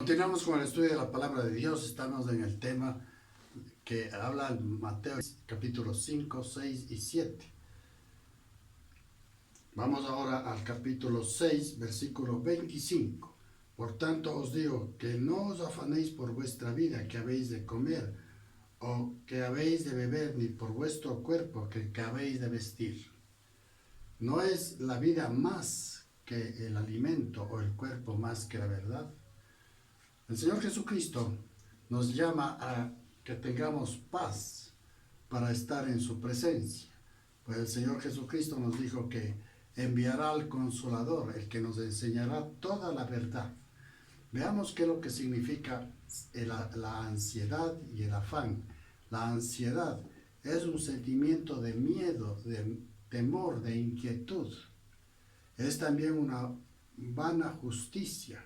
Continuamos con el estudio de la palabra de Dios. Estamos en el tema que habla en Mateo capítulo 5, 6 y 7. Vamos ahora al capítulo 6, versículo 25. Por tanto os digo que no os afanéis por vuestra vida, que habéis de comer, o que habéis de beber, ni por vuestro cuerpo, que habéis de vestir. ¿No es la vida más que el alimento, o el cuerpo más que la verdad? El Señor Jesucristo nos llama a que tengamos paz para estar en su presencia. Pues el Señor Jesucristo nos dijo que enviará al Consolador, el que nos enseñará toda la verdad. Veamos qué es lo que significa la ansiedad y el afán. La ansiedad es un sentimiento de miedo, de temor, de inquietud. Es también una vana justicia,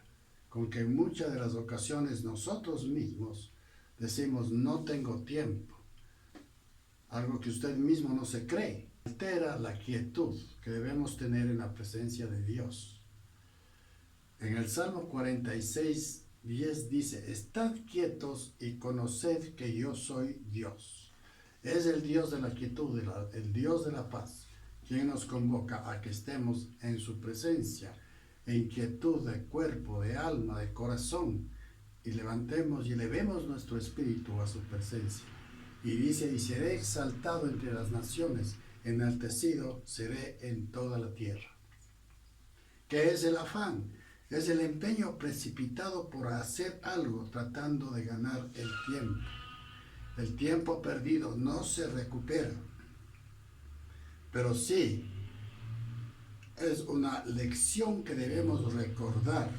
con que en muchas de las ocasiones nosotros mismos decimos no tengo tiempo, algo que usted mismo no se cree. Altera la quietud que debemos tener en la presencia de Dios. En el Salmo 46, 10 dice: estad quietos y conoced que yo soy Dios. Es el Dios de la quietud, el Dios de la paz, quien nos convoca a que estemos en su presencia, en quietud de cuerpo, de alma, de corazón, y levantemos y elevemos nuestro espíritu a su presencia. Y dice: y seré exaltado entre las naciones, enaltecido seré en toda la tierra. ¿Qué es el afán? Es el empeño precipitado por hacer algo tratando de ganar el tiempo. El tiempo perdido no se recupera, pero sí es una lección que debemos recordar.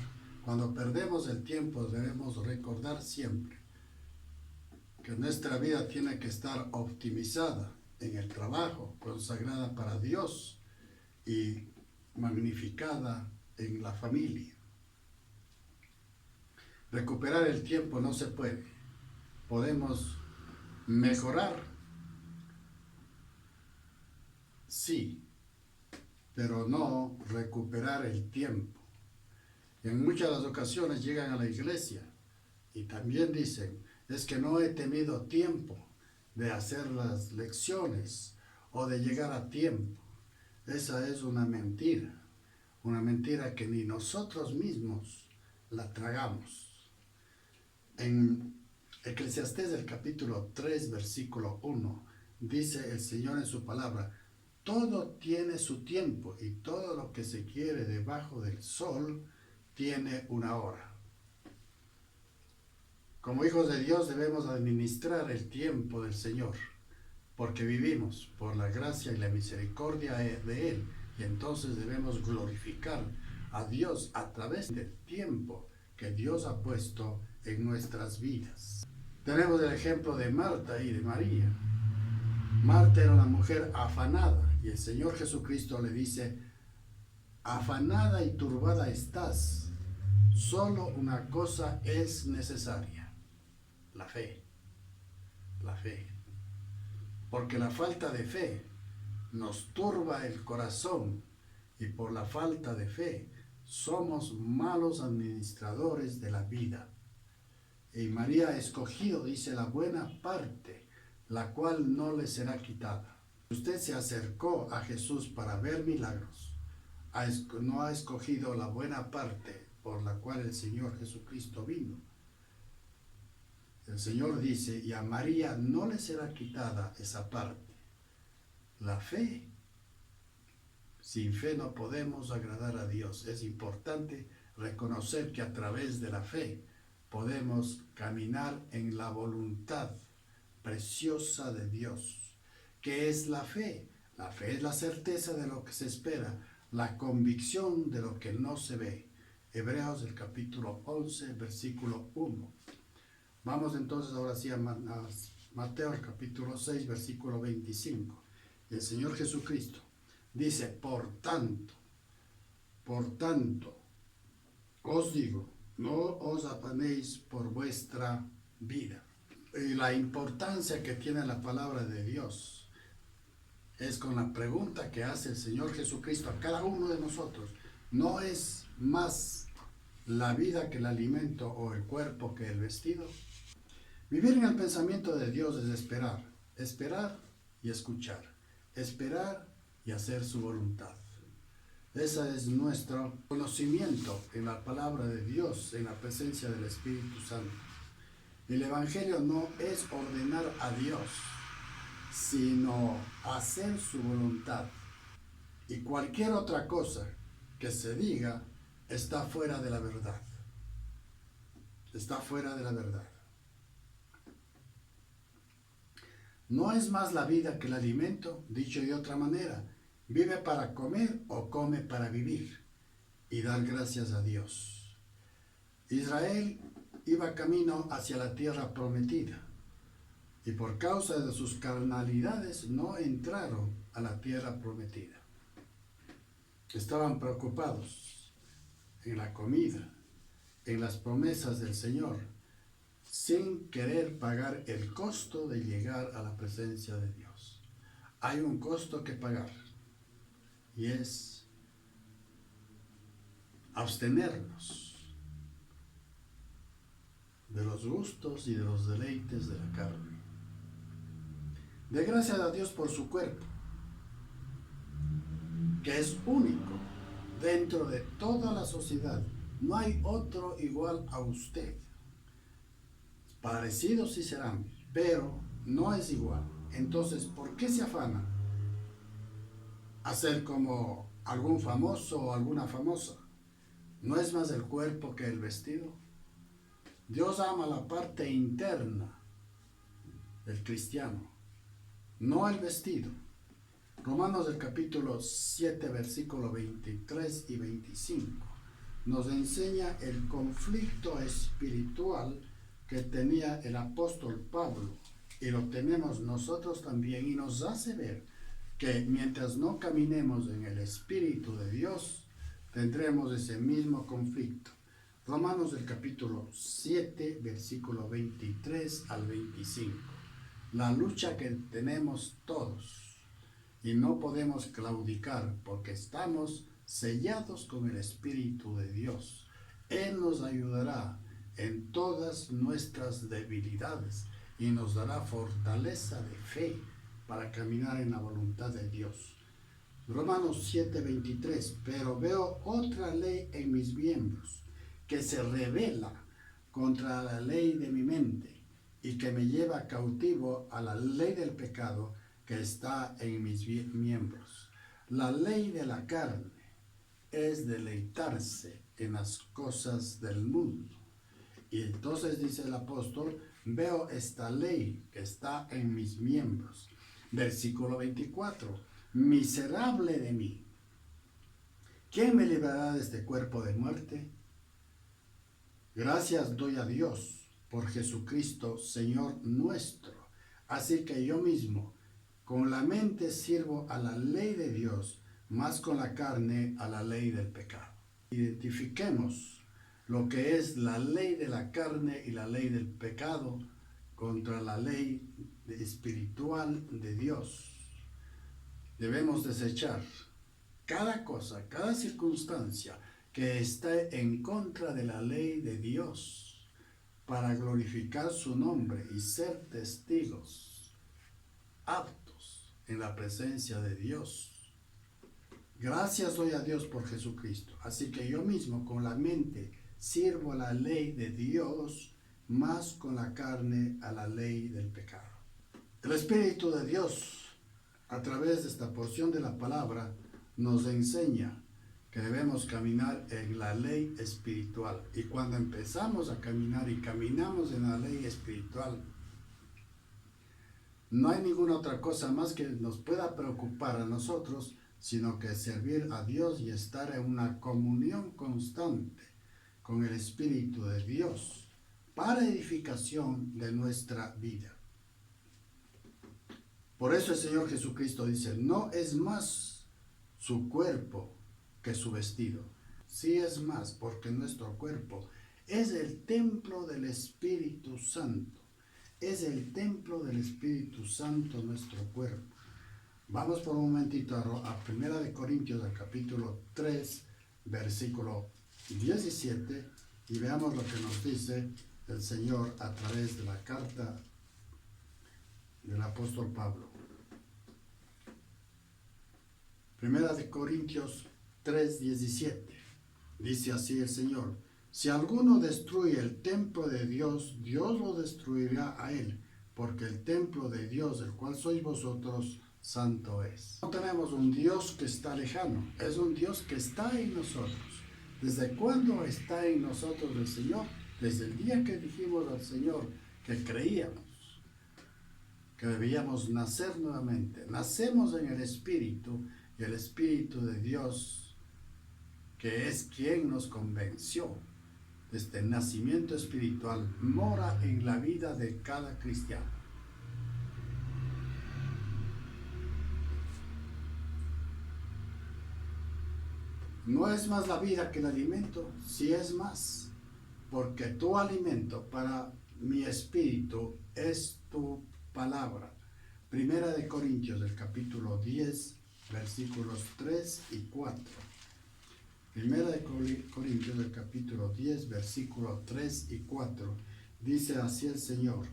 Cuando perdemos el tiempo debemos recordar siempre que nuestra vida tiene que estar optimizada en el trabajo, consagrada para Dios y magnificada en la familia. Recuperar el tiempo no se puede. Podemos mejorar, sí, pero no recuperar el tiempo. Y en muchas de las ocasiones llegan a la iglesia y también dicen: es que no he tenido tiempo de hacer las lecciones o de llegar a tiempo. Esa es una mentira que ni nosotros mismos la tragamos. En Eclesiastés, el capítulo 3, versículo 1, dice el Señor en su palabra: todo tiene su tiempo y todo lo que se quiere debajo del sol tiene una hora. Como hijos de Dios debemos administrar el tiempo del Señor, porque vivimos por la gracia y la misericordia de Él, y entonces debemos glorificar a Dios a través del tiempo que Dios ha puesto en nuestras vidas. Tenemos el ejemplo de Marta y de María. Marta era una mujer afanada, y el Señor Jesucristo le dice: afanada y turbada estás, solo una cosa es necesaria: la fe. La fe. Porque la falta de fe nos turba el corazón, y por la falta de fe somos malos administradores de la vida. Y María ha escogido, dice, la buena parte, la cual no le será quitada. Usted se acercó a Jesús para ver milagros. No ha escogido la buena parte por la cual el Señor Jesucristo vino. El Señor dice: y a María no le será quitada esa parte. La fe. Sin fe no podemos agradar a Dios. Es importante reconocer que a través de la fe podemos caminar en la voluntad preciosa de Dios. ¿Qué es la fe? La fe es la certeza de lo que se espera, la convicción de lo que no se ve. Hebreos, el capítulo 11, versículo 1. Vamos entonces ahora sí a Mateo, el capítulo 6, versículo 25. El Señor Jesucristo dice: por tanto, os digo, no os afanéis por vuestra vida. Y la importancia que tiene la palabra de Dios es con la pregunta que hace el Señor Jesucristo a cada uno de nosotros. No es más la vida que el alimento o el cuerpo que el vestido? Vivir en el pensamiento de Dios es esperar, esperar y escuchar, esperar y hacer su voluntad. Ese es nuestro conocimiento en la palabra de Dios, en la presencia del Espíritu Santo. El Evangelio no es ordenar a Dios, sino hacer su voluntad. Y cualquier otra cosa que se diga está fuera de la verdad. Está fuera de la verdad. No es más la vida que el alimento, dicho de otra manera. Vive para comer o come para vivir y dar gracias a Dios. Israel iba camino hacia la tierra prometida y por causa de sus carnalidades no entraron a la tierra prometida. Estaban preocupados en la comida, en las promesas del Señor, sin querer pagar el costo de llegar a la presencia de Dios. Hay un costo que pagar y es abstenernos de los gustos y de los deleites de la carne. De gracias a Dios por su cuerpo, que es único dentro de toda la sociedad. No hay otro igual a usted. Parecidos sí serán, pero no es igual. Entonces, ¿por qué se afana a ser como algún famoso o alguna famosa? ¿No es más el cuerpo que el vestido? Dios ama la parte interna del cristiano, no el vestido. Romanos del capítulo 7, versículo 23 y 25 nos enseña el conflicto espiritual que tenía el apóstol Pablo y lo tenemos nosotros también, y nos hace ver que mientras no caminemos en el Espíritu de Dios, tendremos ese mismo conflicto. Romanos del capítulo 7, versículo 23 al 25. La lucha que tenemos todos, y no podemos claudicar porque estamos sellados con el Espíritu de Dios. Él nos ayudará en todas nuestras debilidades y nos dará fortaleza de fe para caminar en la voluntad de Dios. Romanos 7:23, pero veo otra ley en mis miembros, que se revela contra la ley de mi mente y que me lleva cautivo a la ley del pecado que está en mis miembros. La ley de la carne es deleitarse en las cosas del mundo. Y entonces dice el apóstol, veo esta ley que está en mis miembros. Versículo 24, miserable de mí, ¿quién me librará de este cuerpo de muerte? Gracias doy a Dios por Jesucristo, Señor nuestro. Así que yo mismo, con la mente sirvo a la ley de Dios, más con la carne a la ley del pecado. Identifiquemos lo que es la ley de la carne y la ley del pecado contra la ley espiritual de Dios. Debemos desechar cada cosa, cada circunstancia que esté en contra de la ley de Dios para glorificar su nombre y ser testigos aptos en la presencia de Dios. Gracias doy a Dios por Jesucristo. Así que yo mismo con la mente sirvo a la ley de Dios, más con la carne a la ley del pecado. El Espíritu de Dios, a través de esta porción de la palabra, nos enseña que debemos caminar en la ley espiritual. Y cuando empezamos a caminar y caminamos en la ley espiritual, no hay ninguna otra cosa más que nos pueda preocupar a nosotros, sino que servir a Dios y estar en una comunión constante con el Espíritu de Dios para edificación de nuestra vida. Por eso el Señor Jesucristo dice, no es más su cuerpo que su vestido. Sí es más, porque nuestro cuerpo es el templo del Espíritu Santo. Es el templo del Espíritu Santo nuestro cuerpo. Vamos por un momentito a 1 Corintios, al capítulo 3, versículo 17 y veamos lo que nos dice el Señor a través de la carta del apóstol Pablo. Primera de Corintios 3:17. Dice así el Señor: si alguno destruye el templo de Dios, Dios lo destruirá a él, porque el templo de Dios, el cual sois vosotros, santo es. No tenemos un Dios que está lejano, es un Dios que está en nosotros. ¿Desde cuándo está en nosotros el Señor? Desde el día que dijimos al Señor que creíamos que debíamos nacer nuevamente. Nacemos en el Espíritu, y el Espíritu de Dios, que es quien nos convenció de este nacimiento espiritual, mora en la vida de cada cristiano. No es más la vida que el alimento, sí es más, porque tu alimento para mi espíritu es tu palabra. Primera de Corintios, del capítulo 10, versículos 3 y 4. Primera de Corintios, del capítulo 10, versículos 3 y 4. Dice así el Señor: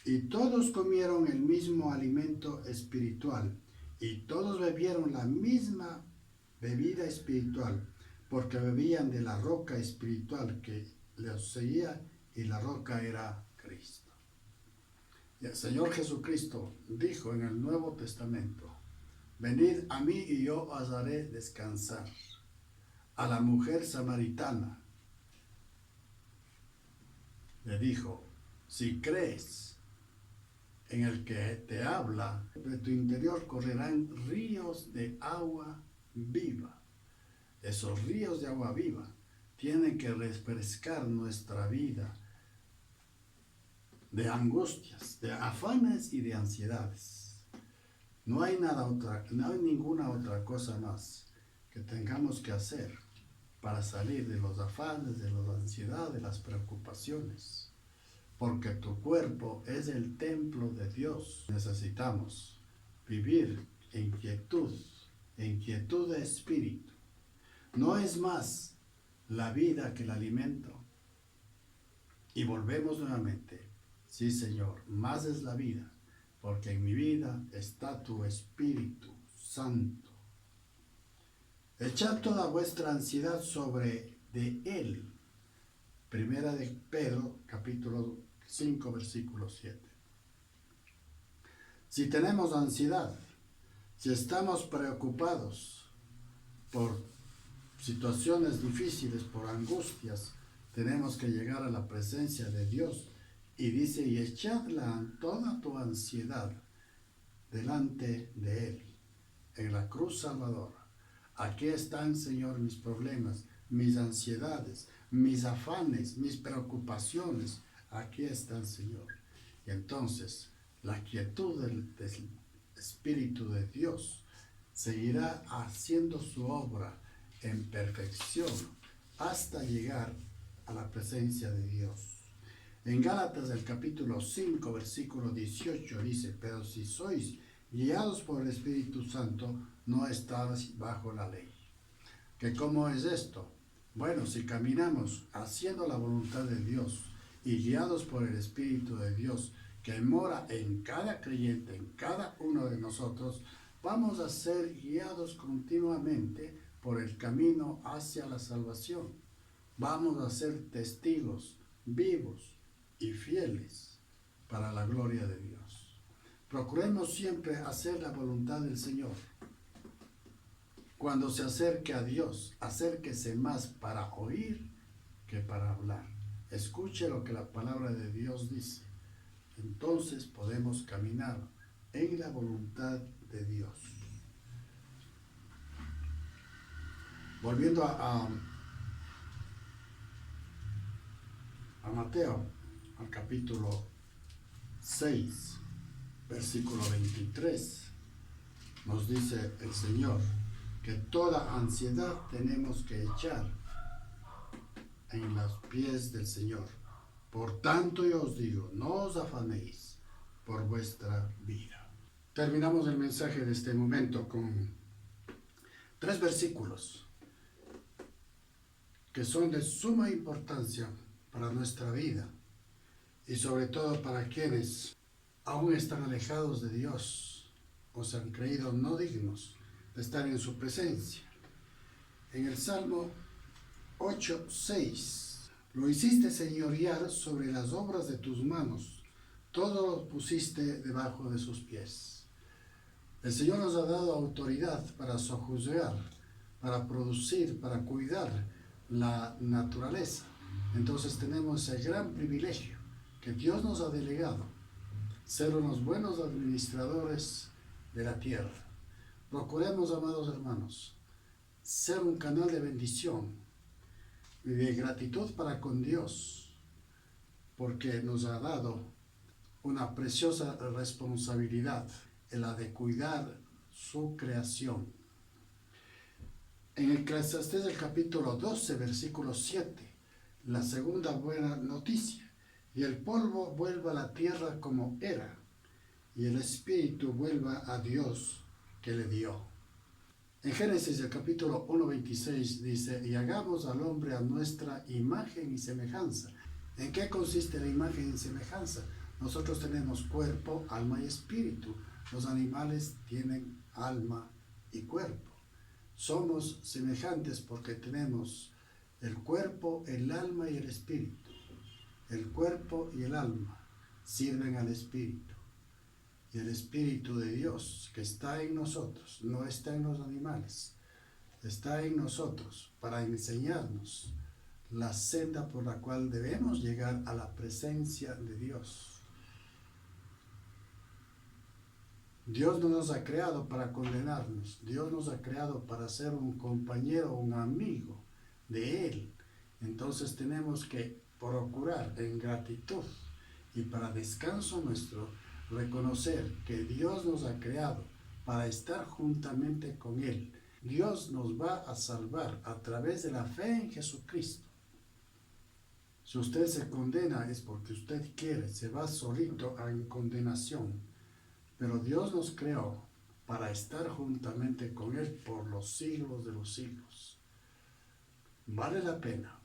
y todos comieron el mismo alimento espiritual, y todos bebieron la misma bebida espiritual, porque bebían de la roca espiritual que les seguía, y la roca era Cristo. Y el Señor Jesucristo dijo en el Nuevo Testamento: venid a mí y yo os haré descansar. A la mujer samaritana le dijo: si crees en el que te habla, de tu interior correrán ríos de agua viva. Esos ríos de agua viva tienen que refrescar nuestra vida de angustias, de afanes y de ansiedades. No hay ninguna otra cosa más que tengamos que hacer para salir de los afanes, de la ansiedad, de las preocupaciones. Porque tu cuerpo es el templo de Dios. Necesitamos vivir en quietud de espíritu. No es más la vida que el alimento. Y volvemos nuevamente: sí, Señor, más es la vida, porque en mi vida está tu Espíritu Santo. Echad toda vuestra ansiedad sobre de Él. Primera de Pedro, capítulo 5, versículo 7. Si tenemos ansiedad, si estamos preocupados por situaciones difíciles, por angustias, tenemos que llegar a la presencia de Dios. Y dice: y echadla toda tu ansiedad delante de Él, en la cruz salvadora. Aquí están, Señor, mis problemas, mis ansiedades, mis afanes, mis preocupaciones. Aquí están, Señor. Y entonces la quietud del Espíritu de Dios seguirá haciendo su obra en perfección hasta llegar a la presencia de Dios. En Gálatas, del capítulo 5, versículo 18 dice: pero si sois guiados por el Espíritu Santo, no estáis bajo la ley. ¿Que cómo es esto? Bueno, si caminamos haciendo la voluntad de Dios y guiados por el Espíritu de Dios que mora en cada creyente, en cada uno de nosotros, vamos a ser guiados continuamente por el camino hacia la salvación. Vamos a ser testigos vivos y fieles para la gloria de Dios. Procuremos siempre hacer la voluntad del Señor. Cuando se acerque a Dios, acérquese más para oír que para hablar. Escuche lo que la palabra de Dios dice. Entonces podemos caminar en la voluntad de Dios. Volviendo a Mateo, al capítulo 6, versículo 23, nos dice el Señor que toda ansiedad tenemos que echar en los pies del Señor. Por tanto yo os digo, no os afanéis por vuestra vida. Terminamos el mensaje de este momento con 3 versículos que son de suma importancia para nuestra vida y sobre todo para quienes aún están alejados de Dios o se han creído no dignos de estar en su presencia. En el Salmo 8:6, lo hiciste señorear sobre las obras de tus manos, todo lo pusiste debajo de sus pies. El Señor nos ha dado autoridad para sojuzgar, para producir, para cuidar la naturaleza. Entonces tenemos el gran privilegio que Dios nos ha delegado, ser unos buenos administradores de la tierra. Procuremos, amados hermanos, ser un canal de bendición y de gratitud para con Dios, porque nos ha dado una preciosa responsabilidad en la de cuidar su creación. En Eclesiastés el capítulo 12, versículo 7, la segunda buena noticia: y el polvo vuelva a la tierra como era, y el espíritu vuelva a Dios que le dio. En Génesis el capítulo 1:26 dice: y hagamos al hombre a nuestra imagen y semejanza. ¿En qué consiste la imagen y semejanza? Nosotros tenemos cuerpo, alma y espíritu. Los animales tienen alma y cuerpo. Somos semejantes porque tenemos el cuerpo, el alma y el espíritu. El cuerpo y el alma sirven al espíritu. Y el Espíritu de Dios que está en nosotros, no está en los animales, está en nosotros para enseñarnos la senda por la cual debemos llegar a la presencia de Dios. Dios no nos ha creado para condenarnos, Dios nos ha creado para ser un compañero, un amigo de Él. Entonces tenemos que procurar en gratitud y para descanso nuestro, reconocer que Dios nos ha creado para estar juntamente con Él. Dios nos va a salvar a través de la fe en Jesucristo. Si usted se condena es porque usted quiere, se va solito en condenación. Pero Dios nos creó para estar juntamente con Él por los siglos de los siglos. Vale la pena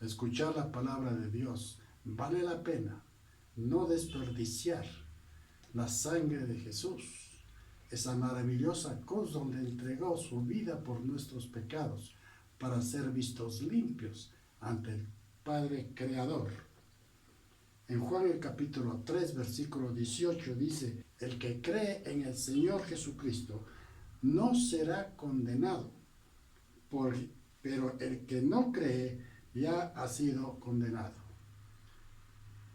escuchar la palabra de Dios. Vale la pena no desperdiciar la sangre de Jesús, esa maravillosa cruz donde entregó su vida por nuestros pecados para ser vistos limpios ante el Padre Creador. En Juan el capítulo 3, versículo 18 dice: el que cree en el Señor Jesucristo no será condenado, pero el que no cree ya ha sido condenado.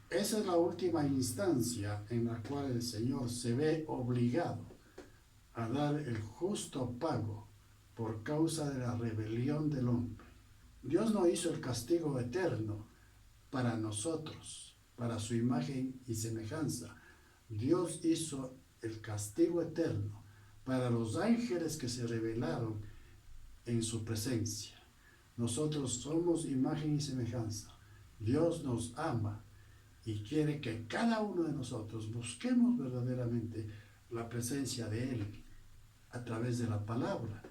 Esa es la última instancia en la cual el Señor se ve obligado a dar el justo pago por causa de la rebelión del hombre. Dios no hizo el castigo eterno para nosotros, para su imagen y semejanza. Dios hizo el castigo eterno para los ángeles que se rebelaron en su presencia. Nosotros somos imagen y semejanza. Dios nos ama y quiere que cada uno de nosotros busquemos verdaderamente la presencia de Él a través de la palabra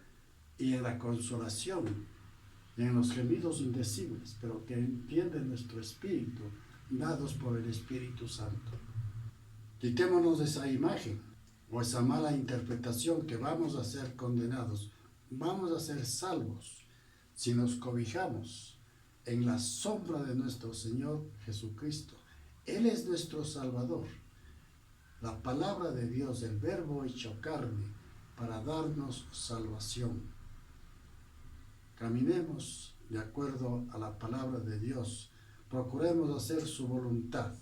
y en la consolación y en los gemidos indecibles, pero que entiende nuestro espíritu, dados por el Espíritu Santo. Quitémonos de esa imagen o esa mala interpretación que vamos a ser condenados, vamos a ser salvos si nos cobijamos en la sombra de nuestro Señor Jesucristo. Él es nuestro Salvador. La palabra de Dios, el Verbo hecho carne, para darnos salvación. Caminemos de acuerdo a la palabra de Dios. Procuremos hacer su voluntad.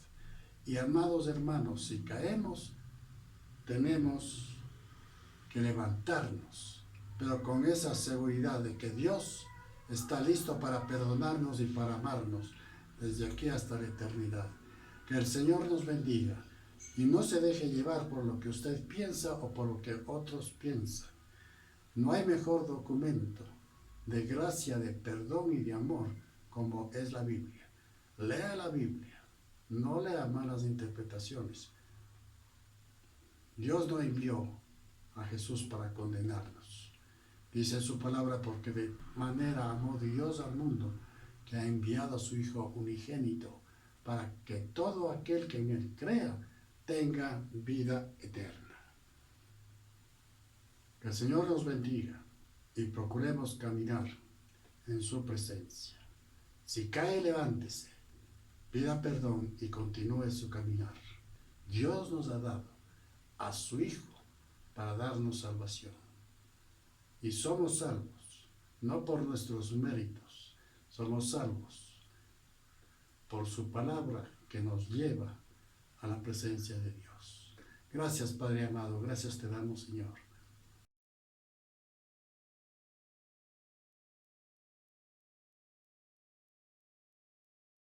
Y amados hermanos, si caemos, tenemos que levantarnos, pero con esa seguridad de que Dios está listo para perdonarnos y para amarnos desde aquí hasta la eternidad. Que el Señor nos bendiga y no se deje llevar por lo que usted piensa o por lo que otros piensan. No hay mejor documento de gracia, de perdón y de amor como es la Biblia. Lea la Biblia, no lea malas interpretaciones. Dios no envió a Jesús para condenarnos. Dice su palabra: porque de manera amó Dios al mundo que ha enviado a su Hijo unigénito para que todo aquel que en él crea tenga vida eterna. Que el Señor nos bendiga y procuremos caminar en su presencia. Si cae, levántese, pida perdón y continúe su caminar. Dios nos ha dado a su Hijo para darnos salvación. Y somos salvos, no por nuestros méritos, somos salvos por su palabra que nos lleva a la presencia de Dios. Gracias, Padre amado, gracias te damos, Señor.